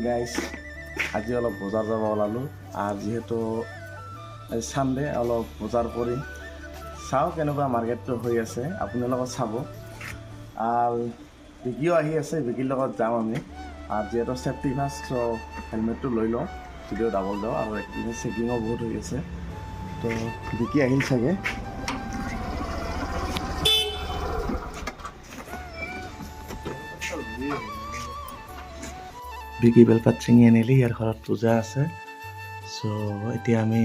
guys আজি অলপ বজাৰ যাব ওলালোঁ আৰু যিহেতু ছানডে অলপ বজাৰ কৰি চাওঁ কেনেকুৱা মাৰ্কেটটো হৈ আছে আপোনালোকক চাব আৰু বিকিও আহি আছে বিকিৰ লগত যাম আমি আৰু যিহেতু ছেফটি ফাৰ্ষ্ট হেলমেটটো লৈ লওঁ যদিও ডাবল দিওঁ আৰু একদিনে চেকিঙো বহুত হৈ আছে তো বিকি আহিল চাগে বিকি বেলপাত ছিঙি আনিলে ইয়াৰ ঘৰত পূজা আছে চ' এতিয়া আমি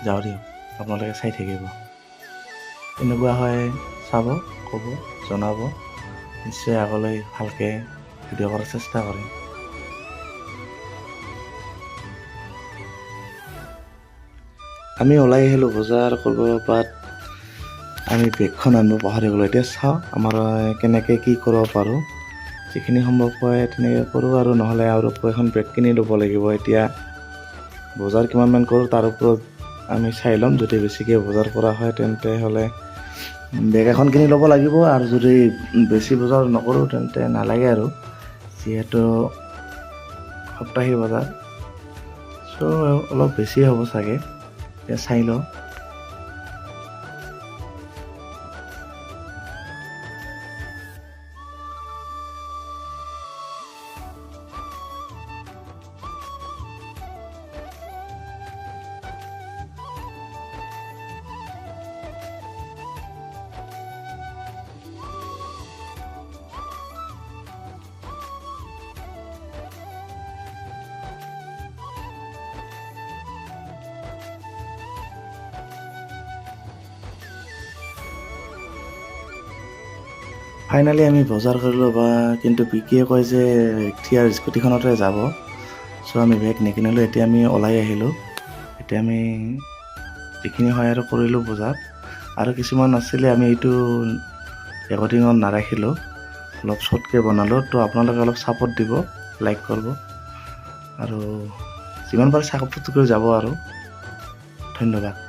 যাওঁ দিয়ক আপোনালোকে চাই থাকিব কেনেকুৱা হয় চাব ক'ব জনাব নিশ্চয় আগলৈ ভালকৈ ভিডিঅ' কৰাৰ চেষ্টা কৰিম আমি ওলাই আহিলোঁ বজাৰ কৰিব বাট আমি বেগখন আনিব পাহৰি গ'লোঁ এতিয়া চাওঁ আমাৰ কেনেকৈ কি কৰিব পাৰোঁ যিখিনি সম্ভৱ হয় তেনেকৈ কৰোঁ আৰু নহ'লে আৰু এখন বেগ কিনি ল'ব লাগিব এতিয়া বজাৰ কিমানমান কৰোঁ তাৰ ওপৰত আমি চাই ল'ম যদি বেছিকৈ বজাৰ কৰা হয় তেন্তে হ'লে বেগ এখন কিনি ল'ব লাগিব আৰু যদি বেছি বজাৰ নকৰোঁ তেন্তে নালাগে আৰু যিহেতু সপ্তাহী বজাৰ চ' অলপ বেছি হ'ব চাগে এতিয়া চাই লওঁ ফাইনেলি আমি বজাৰ কৰিলোঁ কিন্তু বিকিয়ে কয় যে থিয়াৰ স্কুটিখনতে যাব চ' আমি বেগ নিকিনিলোঁ এতিয়া আমি ওলাই আহিলোঁ এতিয়া আমি যিখিনি হয় আৰু কৰিলোঁ বজাৰ আৰু কিছুমান আছিলে আমি এইটো ৰেকৰ্ডিঙত নাৰাখিলোঁ অলপ শ্বৰ্টকৈ বনালোঁ তো আপোনালোকে অলপ ছাপোৰ্ট দিব লাইক কৰিব আৰু যিমান পাৰে ছাপোৰ্ট কৰি যাব আৰু ধন্যবাদ